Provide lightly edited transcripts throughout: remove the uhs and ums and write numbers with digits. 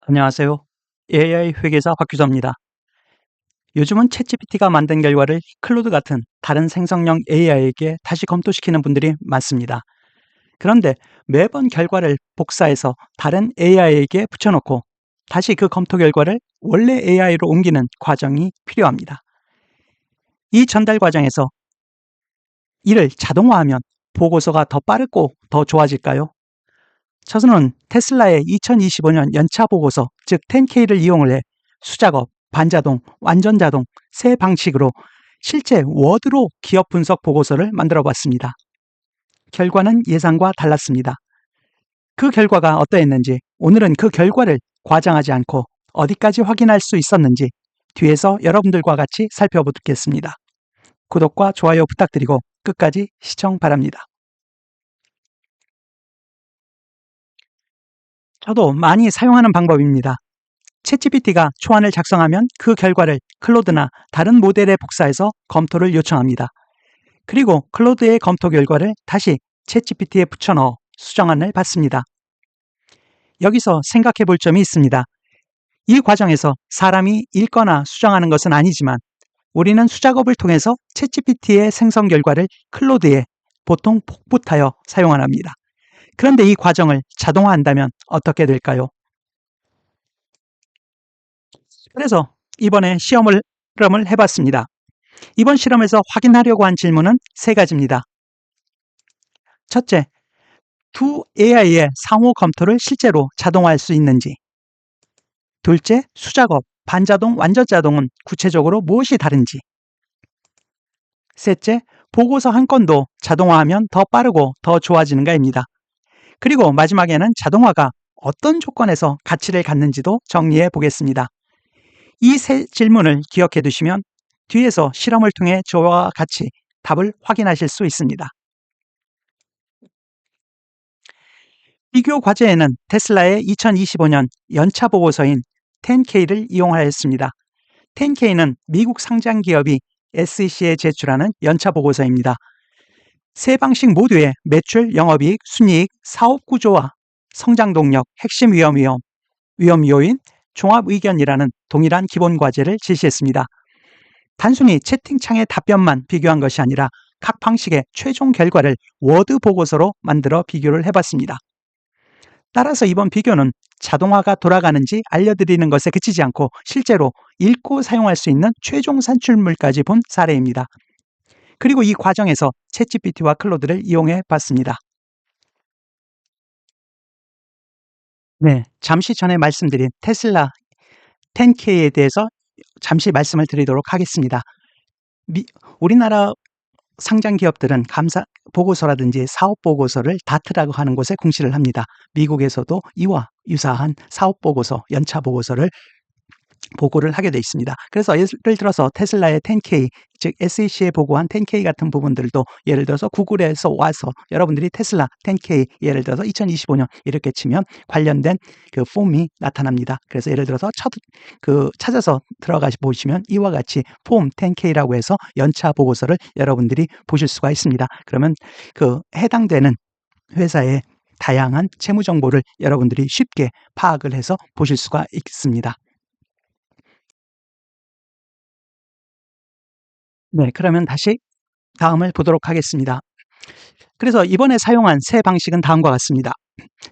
안녕하세요. AI 회계사 박규서입니다. 요즘은 챗GPT가 만든 결과를 클로드 같은 다른 생성형 AI에게 다시 검토시키는 분들이 많습니다. 그런데 매번 결과를 복사해서 다른 AI에게 붙여놓고 다시 그 검토 결과를 원래 AI로 옮기는 과정이 필요합니다. 이 전달 과정에서 이를 자동화하면 보고서가 더 빠르고 더 좋아질까요? 저는 테슬라의 2025년 연차 보고서, 즉 10K를 이용을 해 수작업, 반자동, 완전자동 세 방식으로 실제 워드로 기업 분석 보고서를 만들어 봤습니다. 결과는 예상과 달랐습니다. 그 결과가 어떠했는지, 오늘은 그 결과를 과장하지 않고 어디까지 확인할 수 있었는지 뒤에서 여러분들과 같이 살펴보겠습니다. 구독과 좋아요 부탁드리고 끝까지 시청 바랍니다. 저도 많이 사용하는 방법입니다. 챗GPT가 초안을 작성하면 그 결과를 클로드나 다른 모델에 복사해서 검토를 요청합니다. 그리고 클로드의 검토 결과를 다시 챗GPT에 붙여넣어 수정안을 받습니다. 여기서 생각해 볼 점이 있습니다. 이 과정에서 사람이 읽거나 수정하는 것은 아니지만 우리는 수작업을 통해서 챗GPT의 생성 결과를 클로드에 보통 복붙하여 사용합니다. 그런데 이 과정을 자동화한다면 어떻게 될까요? 그래서 이번에 실험을 해봤습니다. 이번 실험에서 확인하려고 한 질문은 세 가지입니다. 첫째, 두 AI의 상호 검토를 실제로 자동화할 수 있는지. 둘째, 수작업, 반자동, 완전자동은 구체적으로 무엇이 다른지. 셋째, 보고서 한 건도 자동화하면 더 빠르고 더 좋아지는가입니다. 그리고 마지막에는 자동화가 어떤 조건에서 가치를 갖는지도 정리해 보겠습니다. 이 세 질문을 기억해 두시면 뒤에서 실험을 통해 저와 같이 답을 확인하실 수 있습니다. 비교 과제에는 테슬라의 2025년 연차 보고서인 10K를 이용하였습니다. 10K는 미국 상장 기업이 SEC에 제출하는 연차 보고서입니다. 세 방식 모두의 매출, 영업이익, 순이익, 사업 구조와 성장 동력, 핵심 위험 요인, 종합 의견이라는 동일한 기본 과제를 제시했습니다. 단순히 채팅창의 답변만 비교한 것이 아니라 각 방식의 최종 결과를 워드 보고서로 만들어 비교를 해봤습니다. 따라서 이번 비교는 자동화가 돌아가는지 알려드리는 것에 그치지 않고 실제로 읽고 사용할 수 있는 최종 산출물까지 본 사례입니다. 그리고 이 과정에서 챗GPT와 클로드를 이용해 봤습니다. 네, 잠시 전에 말씀드린 테슬라 10K에 대해서 잠시 말씀을 드리도록 하겠습니다. 우리나라 상장 기업들은 감사 보고서라든지 사업 보고서를 다트라고 하는 곳에 공시를 합니다. 미국에서도 이와 유사한 사업 보고서, 연차 보고서를 보고를 하게 돼 있습니다. 그래서 예를 들어서 테슬라의 10K, 즉 SEC에 보고한 10K 같은 부분들도 예를 들어서 구글에서 와서 여러분들이 테슬라 10K 예를 들어서 2025년 이렇게 치면 관련된 그 폼이 나타납니다. 그래서 예를 들어서 찾아서 들어가 보시면 이와 같이 폼 10K라고 해서 연차 보고서를 여러분들이 보실 수가 있습니다. 그러면 그 해당되는 회사의 다양한 채무 정보를 여러분들이 쉽게 파악을 해서 보실 수가 있습니다. 네, 그러면 다시 다음을 보도록 하겠습니다. 그래서 이번에 사용한 세 방식은 다음과 같습니다.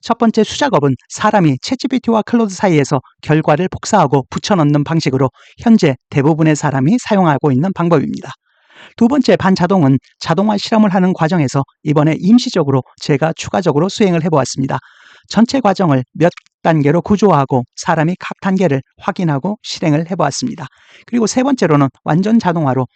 첫 번째 수작업은 사람이 챗GPT와 클로드 사이에서 결과를 복사하고 붙여넣는 방식으로 현재 대부분의 사람이 사용하고 있는 방법입니다. 두 번째 반자동은 자동화 실험을 하는 과정에서 이번에 임시적으로 제가 추가적으로 수행을 해보았습니다. 전체 과정을 몇 단계로 구조화하고 사람이 각 단계를 확인하고 실행을 해보았습니다. 그리고 세 번째로는 완전 자동화로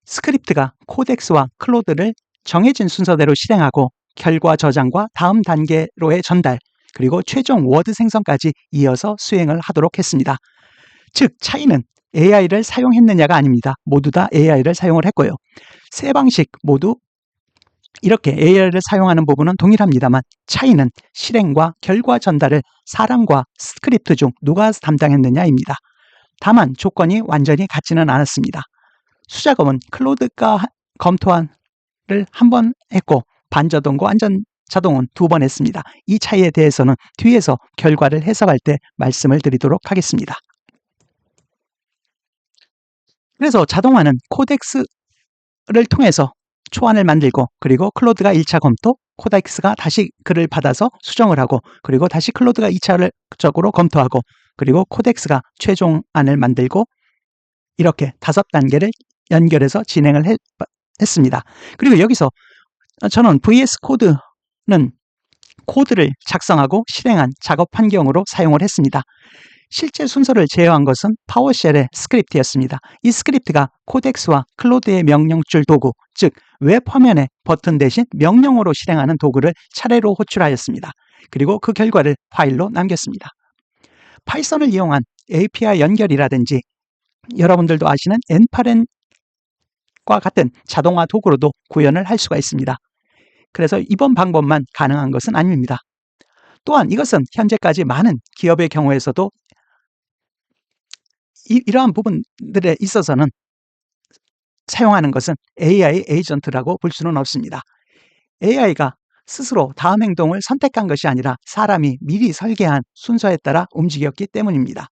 스크립트가 코덱스와 클로드를 정해진 순서대로 실행하고 결과 저장과 다음 단계로의 전달, 그리고 최종 워드 생성까지 이어서 수행을 하도록 했습니다. 즉 차이는 AI를 사용했느냐가 아닙니다. 모두 다 AI를 사용을 했고요. 세 방식 모두 이렇게 AI를 사용하는 부분은 동일합니다만 차이는 실행과 결과 전달을 사람과 스크립트 중 누가 담당했느냐입니다. 다만 조건이 완전히 같지는 않았습니다. 수작업은 클로드가 검토를 한 번 했고 반자동과 완전 자동은 2번 했습니다. 이 차이에 대해서는 뒤에서 결과를 해석할 때 말씀을 드리도록 하겠습니다. 그래서 자동화는 코덱스를 통해서 초안을 만들고, 그리고 클로드가 1차 검토, 코덱스가 다시 그를 받아서 수정을 하고, 그리고 다시 클로드가 2차적으로 검토하고, 그리고 코덱스가 최종안을 만들고, 이렇게 5단계를 연결해서 진행을 했습니다. 그리고 여기서 저는 VS 코드는 코드를 작성하고 실행한 작업 환경으로 사용을 했습니다. 실제 순서를 제어한 것은 파워쉘의 스크립트였습니다. 이 스크립트가 코덱스와 클로드의 명령줄 도구, 즉 웹 화면의 버튼 대신 명령어로 실행하는 도구를 차례로 호출하였습니다. 그리고 그 결과를 파일로 남겼습니다. 파이썬을 이용한 API 연결이라든지 여러분들도 아시는 엔파렌과 같은 자동화 도구로도 구현을 할 수가 있습니다. 그래서 이번 방법만 가능한 것은 아닙니다. 또한 이것은 현재까지 많은 기업의 경우에서도 이러한 부분들에 있어서는 사용하는 것은 AI 에이전트라고 볼 수는 없습니다. AI가 스스로 다음 행동을 선택한 것이 아니라 사람이 미리 설계한 순서에 따라 움직였기 때문입니다.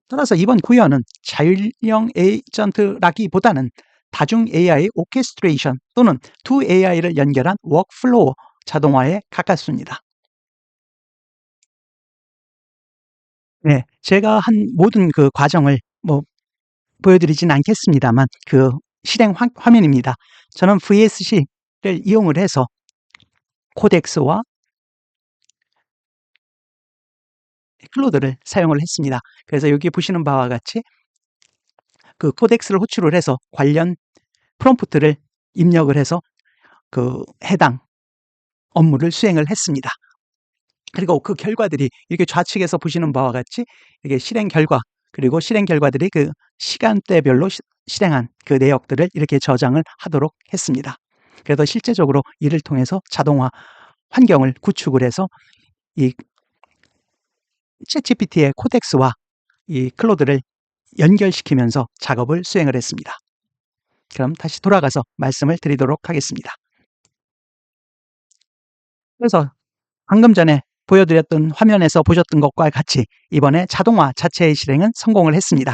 따라서 이번 구현은 자율형 에이전트라기보다는 다중 AI 오케스트레이션 또는 2AI를 연결한 워크플로우 자동화에 가깝습니다. 네, 제가 한 모든 그 과정을 보여드리진 않겠습니다만 그 실행 화면입니다. 저는 VSC를 이용을 해서 코덱스와 클로드를 사용을 했습니다. 그래서 여기 보시는 바와 같이 그 코덱스를 호출을 해서 관련 프롬프트를 입력을 해서 그 해당 업무를 수행을 했습니다. 그리고 그 결과들이 이렇게 좌측에서 보시는 바와 같이 이게 실행 결과, 그리고 실행 결과들이 그 시간대별로 실행한 그 내역들을 이렇게 저장을 하도록 했습니다. 그래서 실제적으로 이를 통해서 자동화 환경을 구축을 해서 이 챗GPT의 코덱스와 이 클로드를 연결시키면서 작업을 수행을 했습니다. 그럼 다시 돌아가서 말씀을 드리도록 하겠습니다. 그래서 방금 전에 보여드렸던 화면에서 보셨던 것과 같이 이번에 자동화 자체의 실행은 성공을 했습니다.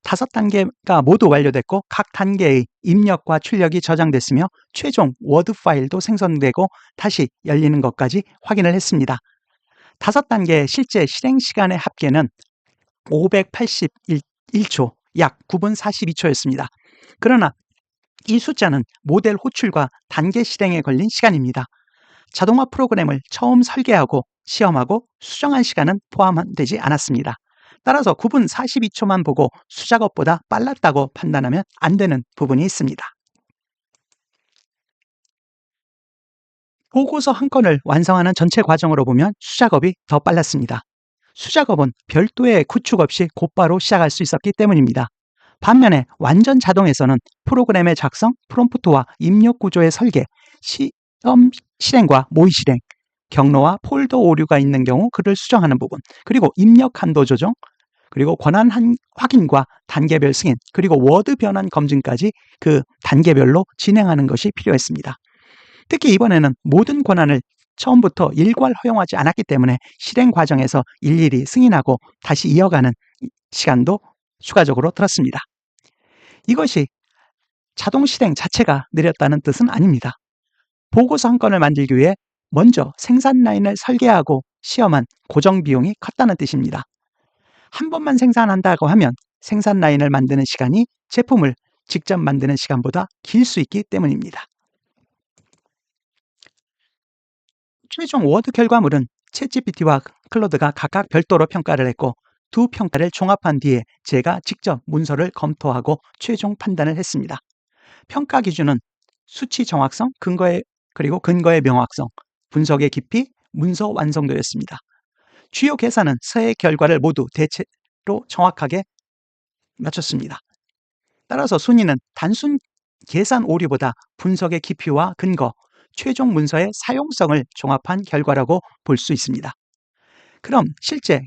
5단계가 모두 완료됐고 각 단계의 입력과 출력이 저장됐으며 최종 워드 파일도 생성되고 다시 열리는 것까지 확인을 했습니다. 5단계의 실제 실행 시간의 합계는 581초, 약 9분 42초였습니다. 그러나 이 숫자는 모델 호출과 단계 실행에 걸린 시간입니다. 자동화 프로그램을 처음 설계하고 시험하고 수정한 시간은 포함되지 않았습니다. 따라서 9분 42초만 보고 수작업보다 빨랐다고 판단하면 안 되는 부분이 있습니다. 보고서 한 건을 완성하는 전체 과정으로 보면 수작업이 더 빨랐습니다. 수작업은 별도의 구축 없이 곧바로 시작할 수 있었기 때문입니다. 반면에 완전 자동에서는 프로그램의 작성, 프롬프트와 입력 구조의 설계, 시험 실행과 모의 실행, 경로와 폴더 오류가 있는 경우 그를 수정하는 부분, 그리고 입력 한도 조정, 그리고 권한 확인과 단계별 승인, 그리고 워드 변환 검증까지 그 단계별로 진행하는 것이 필요했습니다. 특히 이번에는 모든 권한을 처음부터 일괄 허용하지 않았기 때문에 실행 과정에서 일일이 승인하고 다시 이어가는 시간도 추가적으로 들었습니다. 이것이 자동 실행 자체가 느렸다는 뜻은 아닙니다. 보고서 한 건을 만들기 위해 먼저 생산 라인을 설계하고 시험한 고정 비용이 컸다는 뜻입니다. 한 번만 생산한다고 하면 생산 라인을 만드는 시간이 제품을 직접 만드는 시간보다 길 수 있기 때문입니다. 최종 워드 결과물은 챗GPT와 클로드가 각각 별도로 평가를 했고 두 평가를 종합한 뒤에 제가 직접 문서를 검토하고 최종 판단을 했습니다. 평가 기준은 수치 정확성, 그리고 근거의 명확성, 분석의 깊이, 문서 완성도였습니다. 주요 계산은 세 결과를 모두 대체로 정확하게 맞췄습니다. 따라서 순위는 단순 계산 오류보다 분석의 깊이와 근거, 최종 문서의 사용성을 종합한 결과라고 볼 수 있습니다. 그럼 실제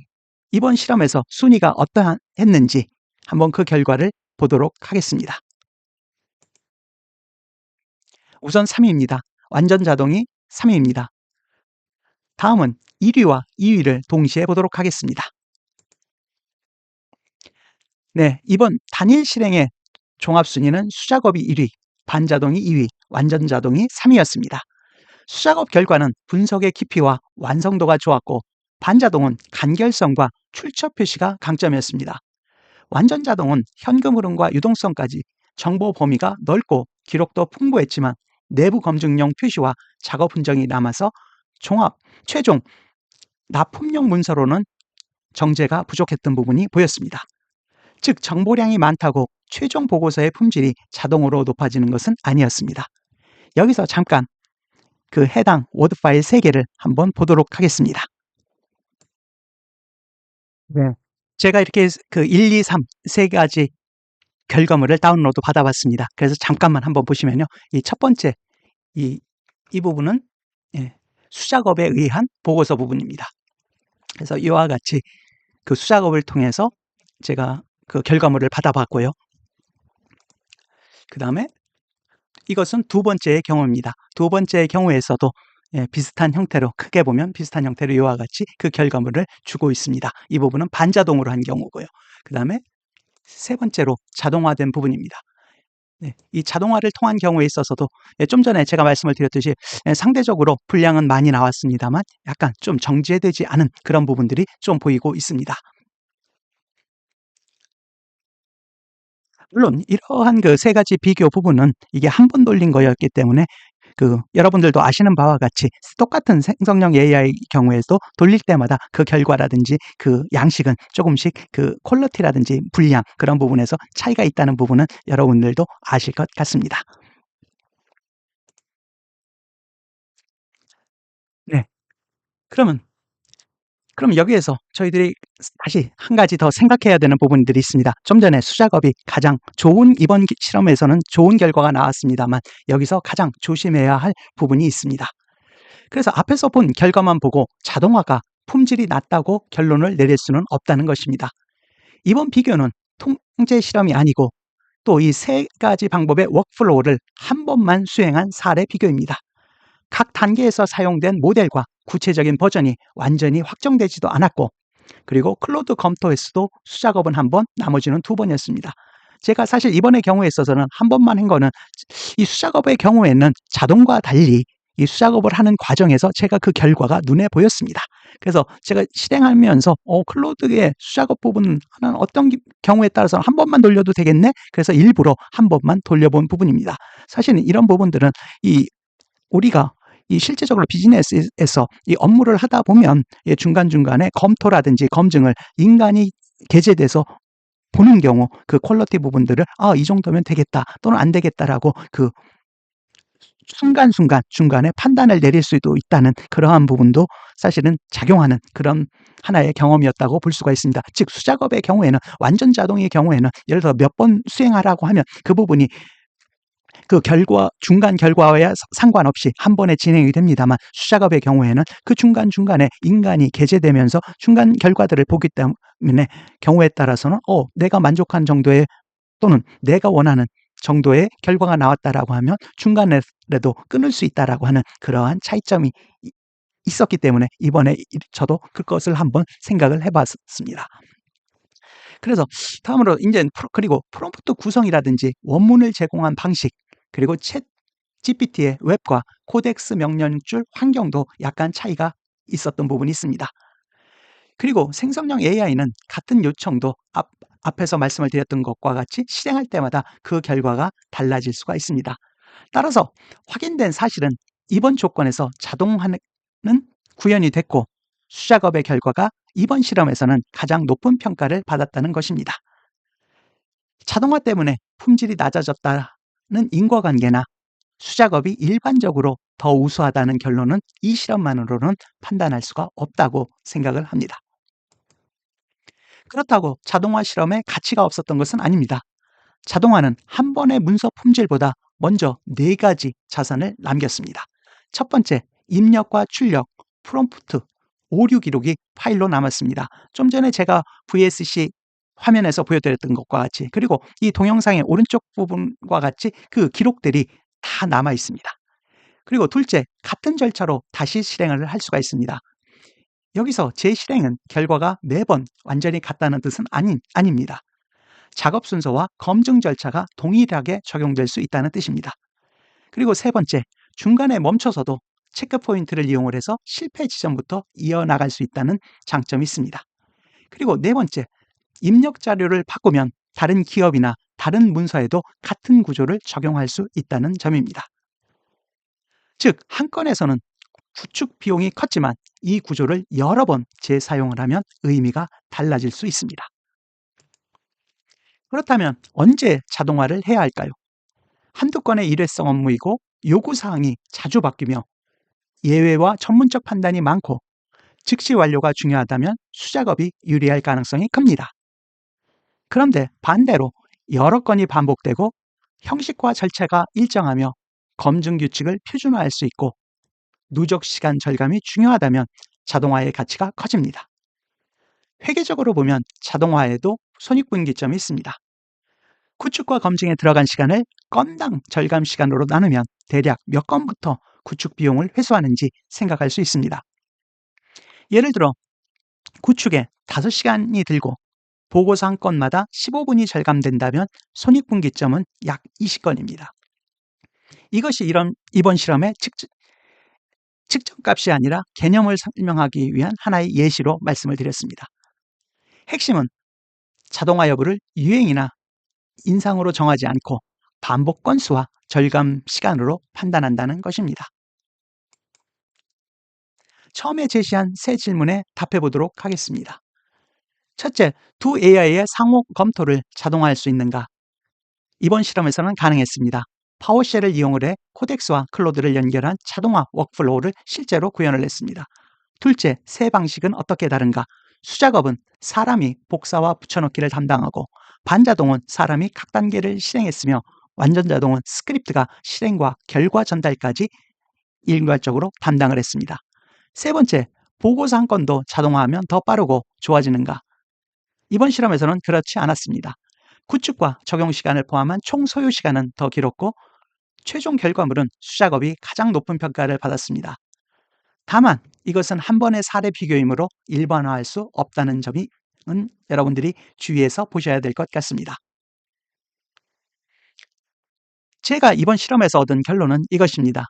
이번 실험에서 순위가 어떠했는지 한번 그 결과를 보도록 하겠습니다. 우선 3위입니다. 완전 자동이 3위입니다. 다음은 1위와 2위를 동시에 보도록 하겠습니다. 네, 이번 단일 실행의 종합순위는 수작업이 1위, 반자동이 2위, 완전 자동이 3위였습니다. 수작업 결과는 분석의 깊이와 완성도가 좋았고 반자동은 간결성과 출처 표시가 강점이었습니다. 완전 자동은 현금 흐름과 유동성까지 정보 범위가 넓고 기록도 풍부했지만 내부 검증용 표시와 작업 흔적이 남아서 최종 납품용 문서로는 정제가 부족했던 부분이 보였습니다. 즉 정보량이 많다고 최종 보고서의 품질이 자동으로 높아지는 것은 아니었습니다. 여기서 잠깐 그 해당 워드 파일 3개를 한번 보도록 하겠습니다. 네. 제가 이렇게 그 1, 2, 3 세 가지 결과물을 다운로드 받아봤습니다. 그래서 잠깐만 한번 보시면요. 이 첫 번째 이 부분은 수작업에 의한 보고서 부분입니다. 그래서 이와 같이 그 수작업을 통해서 제가 그 결과물을 받아봤고요. 그 다음에 이것은 두 번째의 경우입니다. 두 번째의 경우에서도 비슷한 형태로 크게 보면 비슷한 형태로 이와 같이 그 결과물을 주고 있습니다. 이 부분은 반자동으로 한 경우고요. 그 다음에 세 번째로 자동화된 부분입니다. 네, 이 자동화를 통한 경우에 있어서도 좀 전에 제가 말씀을 드렸듯이 상대적으로 분량은 많이 나왔습니다만 약간 좀 정제되지 않은 그런 부분들이 좀 보이고 있습니다. 물론 이러한 그 세 가지 비교 부분은 이게 한 번 돌린 거였기 때문에 그 여러분들도 아시는 바와 같이 똑같은 생성형 AI 경우에도 돌릴 때마다 그 결과라든지 그 양식은 조금씩 그 퀄리티라든지 분량 그런 부분에서 차이가 있다는 부분은 여러분들도 아실 것 같습니다. 네. 그러면 여기에서 저희들이 다시 한 가지 더 생각해야 되는 부분들이 있습니다. 좀 전에 수작업이 가장 좋은 이번 실험에서는 좋은 결과가 나왔습니다만 여기서 가장 조심해야 할 부분이 있습니다. 그래서 앞에서 본 결과만 보고 자동화가 품질이 낮다고 결론을 내릴 수는 없다는 것입니다. 이번 비교는 통제 실험이 아니고 또 이 세 가지 방법의 워크플로우를 한 번만 수행한 사례 비교입니다. 각 단계에서 사용된 모델과 구체적인 버전이 완전히 확정되지도 않았고 그리고 클로드 검토에서도 수작업은 한 번, 나머지는 2번이었습니다. 제가 사실 이번의 경우에 있어서는 한 번만 한 거는 이 수작업의 경우에는 자동과 달리 이 수작업을 하는 과정에서 제가 그 결과가 눈에 보였습니다. 그래서 제가 실행하면서 클로드의 수작업 부분은 어떤 경우에 따라서 한 번만 돌려도 되겠네? 그래서 일부러 한 번만 돌려본 부분입니다. 사실은 이런 부분들은 우리가 이 실제적으로 비즈니스에서 이 업무를 하다 보면 중간중간에 검토라든지 검증을 인간이 게재돼서 보는 경우 그 퀄리티 부분들을 이 정도면 되겠다 또는 안 되겠다라고 그 순간순간 중간에 판단을 내릴 수도 있다는 그러한 부분도 사실은 작용하는 그런 하나의 경험이었다고 볼 수가 있습니다. 즉 수작업의 경우에는 완전 자동의 경우에는 예를 들어 몇 번 수행하라고 하면 그 부분이 그 중간 결과와 상관없이 한 번에 진행이 됩니다만 수작업의 경우에는 그 중간중간에 인간이 게재되면서 중간 결과들을 보기 때문에 경우에 따라서는 내가 만족한 정도의 또는 내가 원하는 정도의 결과가 나왔다라고 하면 중간에라도 끊을 수 있다라고 하는 그러한 차이점이 있었기 때문에 이번에 저도 그것을 한번 생각을 해봤습니다. 그래서 다음으로 이제 그리고 프롬프트 구성이라든지 원문을 제공한 방식 그리고 챗 GPT의 웹과 코덱스 명령줄 환경도 약간 차이가 있었던 부분이 있습니다. 그리고 생성형 AI는 같은 요청도 앞에서 말씀을 드렸던 것과 같이 실행할 때마다 그 결과가 달라질 수가 있습니다. 따라서 확인된 사실은 이번 조건에서 자동화는 구현이 됐고 수작업의 결과가 이번 실험에서는 가장 높은 평가를 받았다는 것입니다. 자동화 때문에 품질이 낮아졌다는 인과관계나 수작업이 일반적으로 더 우수하다는 결론은 이 실험만으로는 판단할 수가 없다고 생각을 합니다. 그렇다고 자동화 실험에 가치가 없었던 것은 아닙니다. 자동화는 한 번의 문서 품질보다 먼저 4가지 자산을 남겼습니다. 첫 번째, 입력과 출력, 프롬프트, 오류 기록이 파일로 남았습니다. 좀 전에 제가 VSC 화면에서 보여드렸던 것과 같이 그리고 이 동영상의 오른쪽 부분과 같이 그 기록들이 다 남아 있습니다. 그리고 둘째, 같은 절차로 다시 실행을 할 수가 있습니다. 여기서 재실행은 결과가 매번 완전히 같다는 뜻은 아닙니다. 작업 순서와 검증 절차가 동일하게 적용될 수 있다는 뜻입니다. 그리고 세 번째, 중간에 멈춰서도 체크 포인트를 이용을 해서 실패 지점부터 이어나갈 수 있다는 장점이 있습니다. 그리고 네 번째, 입력 자료를 바꾸면 다른 기업이나 다른 문서에도 같은 구조를 적용할 수 있다는 점입니다. 즉, 한 건에서는 구축 비용이 컸지만 이 구조를 여러 번 재사용을 하면 의미가 달라질 수 있습니다. 그렇다면 언제 자동화를 해야 할까요? 한두 건의 일회성 업무이고 요구사항이 자주 바뀌며 예외와 전문적 판단이 많고 즉시 완료가 중요하다면 수작업이 유리할 가능성이 큽니다. 그런데 반대로 여러 건이 반복되고 형식과 절차가 일정하며 검증 규칙을 표준화할 수 있고 누적 시간 절감이 중요하다면 자동화의 가치가 커집니다. 회계적으로 보면 자동화에도 손익분기점이 있습니다. 구축과 검증에 들어간 시간을 건당 절감 시간으로 나누면 대략 몇 건부터 구축 비용을 회수하는지 생각할 수 있습니다. 예를 들어 구축에 5시간이 들고 보고서 한 건마다 15분이 절감된다면 손익분기점은 약 20건입니다. 이것이 이번 실험의 측정값이 아니라 개념을 설명하기 위한 하나의 예시로 말씀을 드렸습니다. 핵심은 자동화 여부를 유행이나 인상으로 정하지 않고 반복 건수와 절감 시간으로 판단한다는 것입니다. 처음에 제시한 세 질문에 답해 보도록 하겠습니다. 첫째, 두 AI의 상호 검토를 자동화할 수 있는가? 이번 실험에서는 가능했습니다. 파워쉘을 이용을 해 코덱스와 클로드를 연결한 자동화 워크플로우를 실제로 구현을 했습니다. 둘째, 세 방식은 어떻게 다른가? 수작업은 사람이 복사와 붙여넣기를 담당하고 반자동은 사람이 각 단계를 실행했으며 완전자동은 스크립트가 실행과 결과 전달까지 일괄적으로 담당을 했습니다. 세 번째, 보고서 한 건도 자동화하면 더 빠르고 좋아지는가? 이번 실험에서는 그렇지 않았습니다. 구축과 적용 시간을 포함한 총 소요 시간은 더 길었고 최종 결과물은 수작업이 가장 높은 평가를 받았습니다. 다만 이것은 한 번의 사례 비교이므로 일반화할 수 없다는 점은 여러분들이 주의해서 보셔야 될 것 같습니다. 제가 이번 실험에서 얻은 결론은 이것입니다.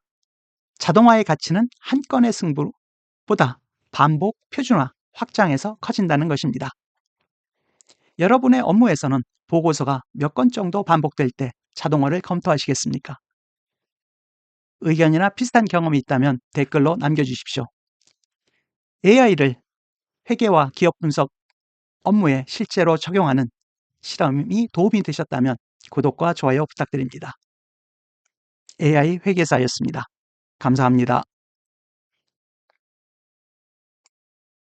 자동화의 가치는 한 건의 승부보다 반복, 표준화, 확장해서 커진다는 것입니다. 여러분의 업무에서는 보고서가 몇 건 정도 반복될 때 자동화를 검토하시겠습니까? 의견이나 비슷한 경험이 있다면 댓글로 남겨주십시오. AI를 회계와 기업 분석 업무에 실제로 적용하는 실험이 도움이 되셨다면 구독과 좋아요 부탁드립니다. AI 회계사였습니다. 감사합니다.